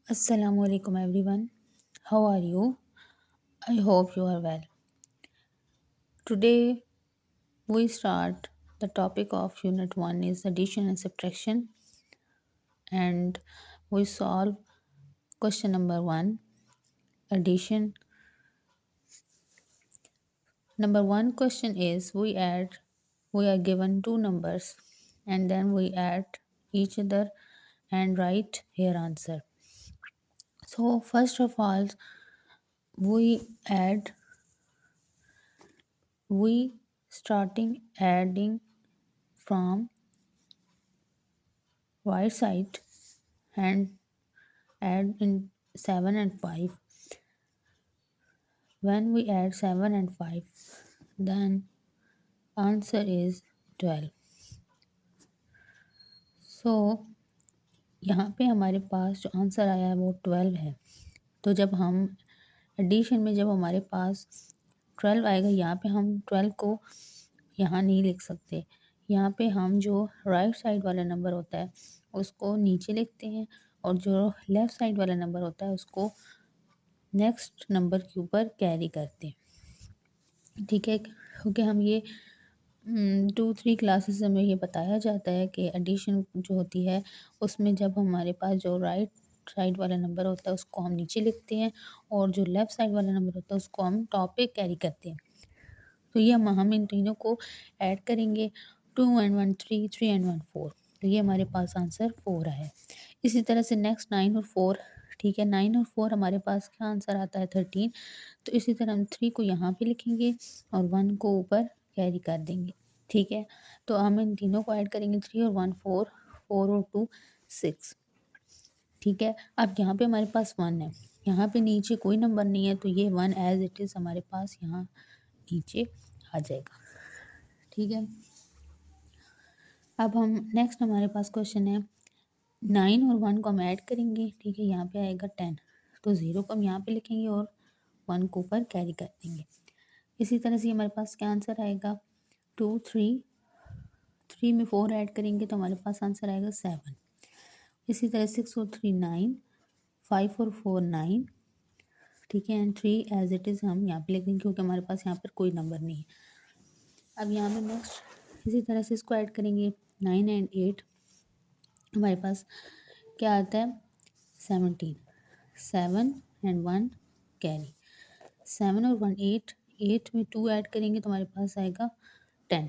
Assalamu alaikum everyone. How are you? I hope you are well. Today we start the topic of unit 1 is addition and subtraction, and we solve question number 1 addition. Number 1 question is we are given two numbers and then we add each other and write here answer. So first of all we add we starting adding from right side and add in 7 and 5. When we add 7 and 5, then answer is 12. So यहाँ पे हमारे पास जो answer आया है वो 12 है. तो जब हम एडिशन में जब हमारे पास 12 आएगा, यहाँ पे हम 12 को यहाँ नहीं लिख सकते. यहाँ पे हम जो राइट साइड वाला नंबर होता है उसको नीचे लिखते हैं और जो लेफ़्ट साइड वाला नंबर होता है उसको नेक्स्ट नंबर के ऊपर कैरी करते हैं. ठीक है, क्योंकि हम ये 2-3 क्लासेस हमें ये बताया जाता है कि एडिशन जो होती है उसमें जब हमारे पास जो राइट साइड वाला नंबर होता है उसको हम नीचे लिखते हैं और जो लेफ़्ट साइड वाला नंबर होता है उसको हम टॉप पे कैरी करते हैं. तो ये हम इन तीनों को ऐड करेंगे. 2 and 1 3, 3 and 1 4. तो ये हमारे पास आंसर 4 है. इसी तरह से नेक्स्ट 9 और 4. ठीक है, 9 और 4 हमारे पास क्या आंसर आता है 13. तो इसी तरह हम 3 को यहाँ पे लिखेंगे और 1 को ऊपर कैरी कर देंगे. ठीक है, तो हम इन तीनों को ऐड करेंगे. 3 और 1 4, 4 और 2 6. ठीक है, अब यहाँ पे हमारे पास 1 है, यहाँ पे नीचे कोई नंबर नहीं है तो ये 1 एज इट इज़ हमारे पास यहाँ नीचे आ जाएगा. ठीक है, अब हम नेक्स्ट हमारे पास क्वेश्चन है 9 और 1 को हम ऐड करेंगे. ठीक है, यहाँ पे आएगा 10. तो 0 को हम यहाँ पे लिखेंगे और 1 को ऊपर कैरी कर देंगे. इसी तरह से हमारे पास क्या आंसर आएगा 2 3. 3 में 4 ऐड करेंगे तो हमारे पास आंसर आएगा 7. इसी तरह 6 और 3 9, 5 और 4 9. ठीक है, एंड 3 एज इट इज़ हम यहाँ पे लिख देंगे क्योंकि हमारे पास यहाँ पर कोई नंबर नहीं है. अब यहाँ पे नेक्स्ट इसी तरह से इसको ऐड करेंगे 9 एंड 8. हमारे पास क्या आता है 17. 7 एंड 1 कैरी. 7 और 1 8. 8 में 2 ऐड करेंगे तो हमारे पास आएगा 10.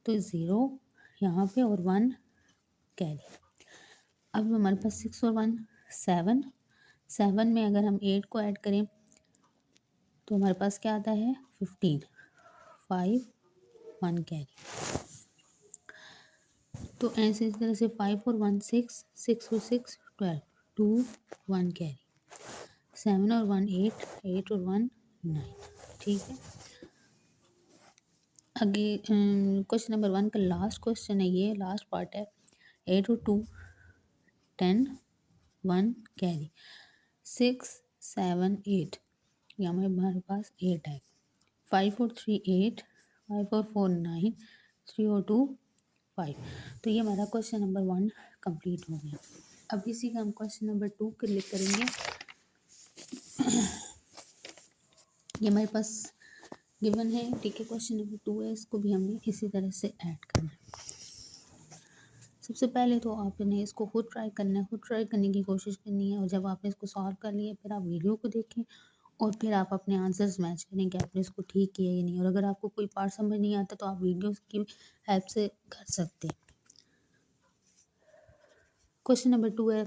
तो 0 यहाँ पे और 1 कैरी. अब हमारे पास 6 और 1 7. 7 में अगर हम 8 को ऐड करें तो हमारे पास क्या आता है 15. 5 1 कैरी. तो ऐसे इस तरह से 5 और 1 6, 6 और 6 12, 2 1 कैरी. 7 और 1 8, 8 और 1 9. ठीक है, आगे क्वेश्चन नंबर 1 का लास्ट क्वेश्चन है, ये लास्ट पार्ट है. 8 और 2 10, 1 कैरी. 6 7 8. यहाँ में हमारे पास 8 है. 5 और 3 8, 5 और 4 9, 3 और 2 5. तो ये हमारा क्वेश्चन नंबर 1 कंप्लीट हो गया. अब इसी का हम क्वेश्चन नंबर 2 क्लिक करेंगे. ये हमारे पास गिवन है. ठीक है, क्वेश्चन नंबर 2 है, इसको भी हमने इसी तरह से ऐड करना है. सबसे पहले तो आपने इसको खुद ट्राई करना है, खुद ट्राई करने की कोशिश करनी है और जब आपने इसको सॉल्व कर लिया फिर आप वीडियो को देखें और फिर आप अपने आंसर्स मैच करें कि आपने इसको ठीक किया या नहीं. और अगर आपको कोई पार्ट समझ नहीं आता तो आप वीडियोस की हेल्प से कर सकते हैं. क्वेश्चन नंबर 2 है,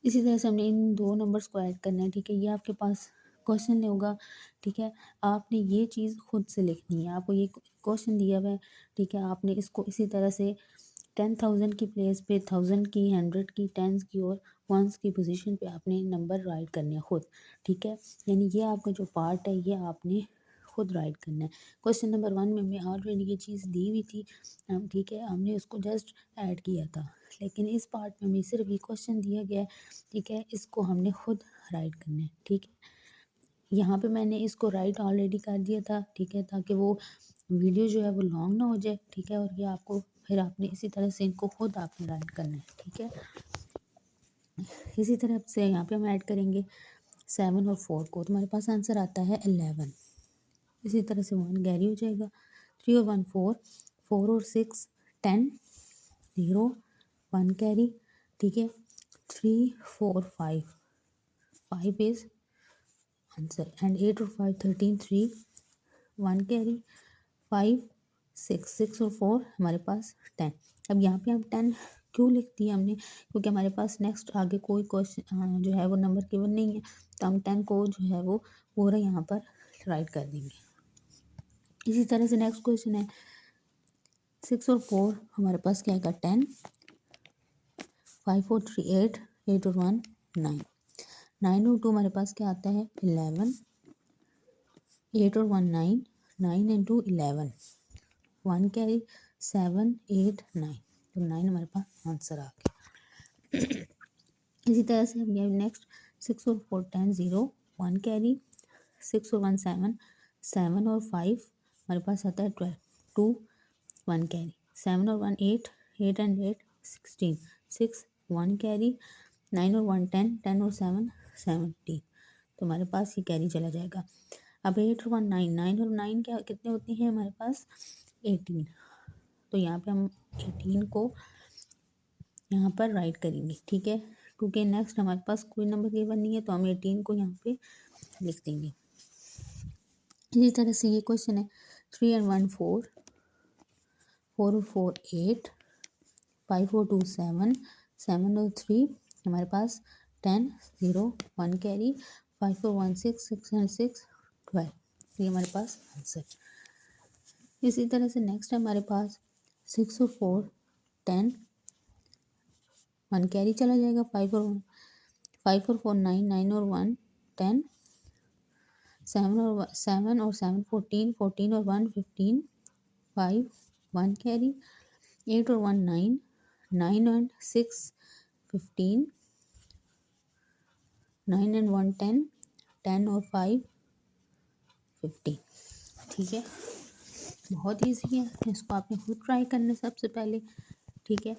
इसी तरह से हमने इन दो नंबर्स को ऐड करना है. ठीक है, ये आपके पास क्वेश्चन होगा. ठीक है, आपने ये चीज़ खुद से लिखनी है. आपको ये क्वेश्चन दिया हुआ है. ठीक है, आपने इसको इसी तरह से 10,000 की प्लेस पे 1000 की, 100 की, टेंस की और वंस की पोजीशन पे आपने नंबर राइट करने हैं खुद. ठीक है, यानी ये आपका जो पार्ट है ये आपने खुद राइट करना है. क्वेश्चन नंबर 1 में हमें ऑलरेडी ये चीज़ दी हुई थी. ठीक है, हमने उसको जस्ट ऐड किया था. लेकिन इस पार्ट में हमें सिर्फ ये क्वेश्चन दिया गया है. ठीक है, इसको हमने खुद राइट करना है. ठीक है, यहाँ पे मैंने इसको राइट ऑलरेडी कर दिया था. ठीक है, ताकि वो वीडियो जो है वो लॉन्ग ना हो जाए. ठीक है, और ये आपको फिर आपने इसी तरह से इनको खुद आपने राइट करना है. ठीक है, इसी तरह से यहाँ पे हम ऐड करेंगे 7 और 4 को, तो हमारे पास आंसर आता है 11। इसी तरह से 1 कैरी हो जाएगा, 3 और 1 4, 4 और 6 10, 0 1 कैरी, ठीक है, 3 4 5, 5 इज आंसर, एंड 8 और 5 13, 3 1 कैरी, 5 6, 6 और 4 हमारे पास 10। अब यहाँ पे हम 10 क्यों लिख दिया हमने, क्योंकि हमारे पास नेक्स्ट आगे कोई क्वेश्चन जो है वो नंबर गिवन नहीं है, तो हम 10 को जो है वो पूरा यहाँ पर राइट कर देंगे। इसी तरह से नेक्स्ट क्वेश्चन है 6 और 4 हमारे पास क्या आएगा 10, 5 और 3 8, 8 और 1 9, 9 और 2 हमारे पास क्या आता है 11, 8 और 1 9, 9 एंड 2 11, 1 कैरी, 7 8 9, तो 9 हमारे पास आंसर आ गया। इसी तरह से हम नेक्स्ट 6 और 4 10, 0 1 कैरी, 6 और 1 7, 7 और 5 हमारे पास आता है 12, 2 1 कैरी, 7 और 1 8, 8 एंड 8 16, 6 1 कैरी, 9 और 1 10, 10 और 7 17, तो हमारे पास ये कैरी चला जाएगा। अब 8 और 1 9, 9 और 9 क्या कितने होते हैं हमारे पास 18, तो यहाँ पे हम 18 को यहाँ पर राइट करेंगे, ठीक है, क्योंकि नेक्स्ट हमारे पास कोई नंबर गिवन नहीं है, तो हम 18 को यहाँ पे लिख देंगे। इसी तरह से ये क्वेश्चन है 3 और 1 4, 4 और 4 8, 5 और 2 7, 7 और 3 हमारे पास 10, 0 1 कैरी, 5 और 1 6, 6 एंड 6 12, ये हमारे पास आंसर। इसी तरह से नेक्स्ट है हमारे पास 6 और 4 10, 1 कैरी चला जाएगा, 5 और 4 9, 9 और 1 10, 7 और 7 14, 14 और 1 15, 5 1 कैरी, 8 और 1 9, 9 एंड 6 15, 9 एंड 1 10, 10 और 5 15, ठीक है, बहुत ईजी है, इसको आपने खुद ट्राई करना है सबसे पहले, ठीक है,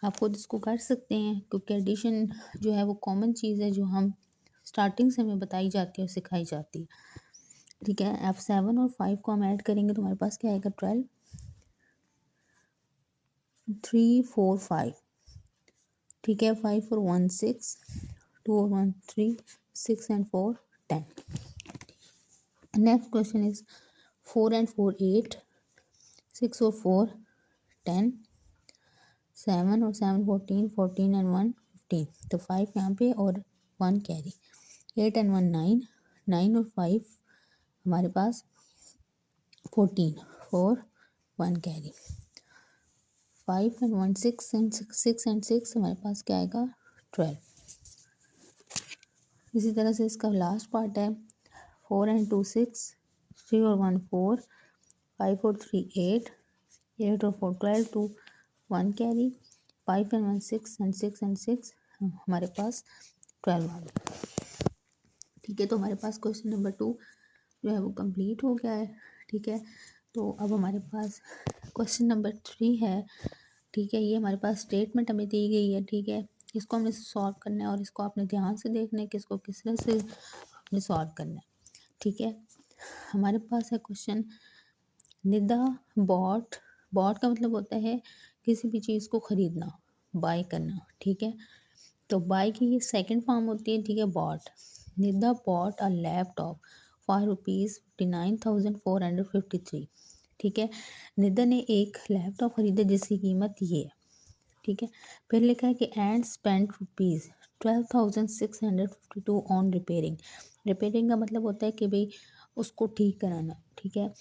आप खुद इसको कर सकते हैं, क्योंकि एडिशन जो है वो कॉमन चीज़ है जो हम स्टार्टिंग से हमें बताई जाती है और सिखाई जाती है, ठीक है। अब 7 और 5 को हम ऐड करेंगे तो हमारे पास क्या आएगा 12, 3 4 5, ठीक है, 5 और 1 6, 2 और 1 3, 6 and 4 10। Next question is 4 and 4 8, 6 और 4 10, 7 और 7 14, 14 एंड 1 15, तो 5 यहाँ पे और 1 कैरी, 8 एंड 1 9, 9 और 5 हमारे पास 14, 4 1 कैरी, 5 एंड 1 6 एंड 6 एंड 6 हमारे पास क्या आएगा 12। इसी तरह से इसका लास्ट पार्ट है 4 एंड 2 6, 3 और 1 4, 5 और 3 8, 8 और 4 12, 2 1 कैरी, 5 एंड 1 6 एंड 6 एंड 6 हमारे पास 12 आ गया, ठीक है। तो हमारे पास क्वेश्चन नंबर 2 जो है वो कंप्लीट हो गया है, ठीक है। तो अब हमारे पास क्वेश्चन नंबर 3 है, ठीक है, ये हमारे पास स्टेटमेंट हमें दी गई है, ठीक है, इसको हमने सॉल्व करना है और इसको आपने ध्यान से देखना है कि इसको किस तरह से आपने सॉल्व करना है, ठीक है। हमारे पास है क्वेश्चन निदा बॉट, बॉट का मतलब होता है किसी भी चीज़ को ख़रीदना, बाय करना, ठीक है, तो बाय की ये सेकंड फॉर्म होती है, ठीक है, bought. Nida bought a laptop for ₹59,453, ठीक है, निदा ने एक लैपटॉप ख़रीदा जिसकी कीमत ये है, ठीक है, फिर लिखा है कि and spend ₹12,652 on repairing. Repairing का मतलब होता है कि भाई उसको ठीक कराना, ठीक है,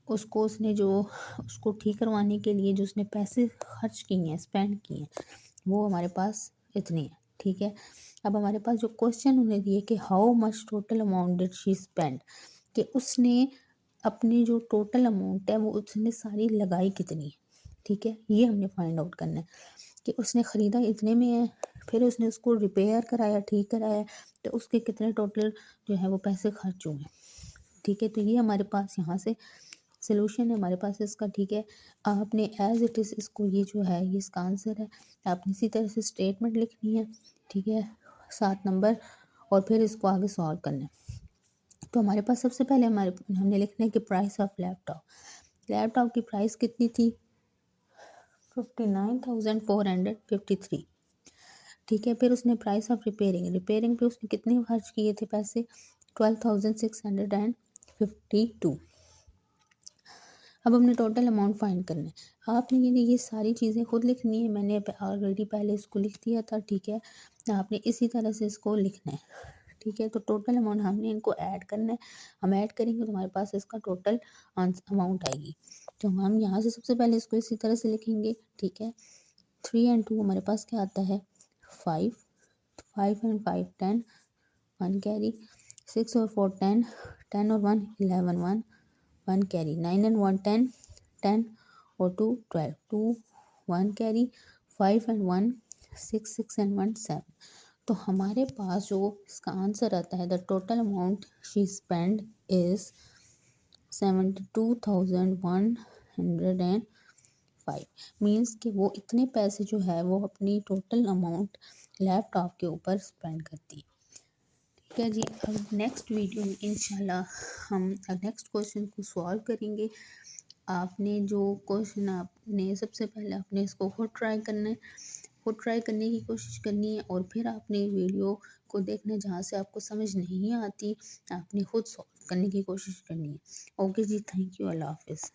उसको उसने जो उसको ठीक करवाने के लिए जो उसने पैसे खर्च किए हैं, स्पेंड किए हैं, वो हमारे पास इतने हैं, ठीक है। अब हमारे पास जो क्वेश्चन उन्हें दिए कि how much total amount did she spend, कि उसने अपनी जो टोटल अमाउंट है वो उसने सारी लगाई कितनी है, ठीक है, ये हमने फाइंड आउट करना है कि उसने ख़रीदा इतने में है, फिर उसने उसको रिपेयर कराया, ठीक कराया, तो उसके कितने टोटल जो है वो पैसे खर्च हुए, ठीक है। तो ये हमारे पास यहाँ से सोल्यूशन है हमारे पास इसका, ठीक है। आपने एज इट इज़ इसको ये जो है ये इसका आंसर है, आपने इसी तरह से स्टेटमेंट लिखनी है, ठीक है, 7 नंबर, और फिर इसको आगे सॉल्व करना है। तो हमारे पास सबसे पहले हमने लिखना है कि प्राइस ऑफ लैपटॉप की प्राइस कितनी थी, 59,453। ठीक है, फिर उसने प्राइस ऑफ रिपेयरिंग पे उसने कितने खर्च किए थे पैसे, 12,652। अब हमने टोटल अमाउंट फाइंड करना है। आपने ये सारी चीज़ें खुद लिखनी है, मैंने ऑलरेडी पहले इसको लिख दिया था। ठीक है, आपने इसी तरह से इसको लिखना है। ठीक है, तो टोटल अमाउंट हमने इनको ऐड करना है। हम ऐड करेंगे तो हमारे पास इसका टोटल अमाउंट आएगी। तो हम यहाँ से सबसे पहले इसको इसी तरह से लिखेंगे। ठीक है, 3 और 2 हमारे पास क्या आता है, 5, 5 और 5 10, 1 कैरी, 6 और 4 10, 10 और 1 11, 1 कैरी, 9 and 1 10, 10 और 2 12, 2 1 कैरी, 5 and 1 6, 6 and 1 7। तो हमारे पास जो इसका आंसर आता है, the total amount she spend is 72,105। Means कि वो इतने पैसे जो है वो अपनी टोटल अमाउंट लैपटॉप के ऊपर स्पेंड करती है। ठीक है जी, अब नेक्स्ट वीडियो में इंशाल्लाह हम नेक्स्ट क्वेश्चन को सॉल्व करेंगे। आपने जो क्वेश्चन आपने सबसे पहले आपने इसको खुद ट्राई करना है, खुद ट्राई करने की कोशिश करनी है, और फिर आपने वीडियो को देखना है, जहाँ से आपको समझ नहीं आती आपने खुद सॉल्व करने की कोशिश करनी है। ओके जी, थैंक यू, अल्लाह हाफिज़।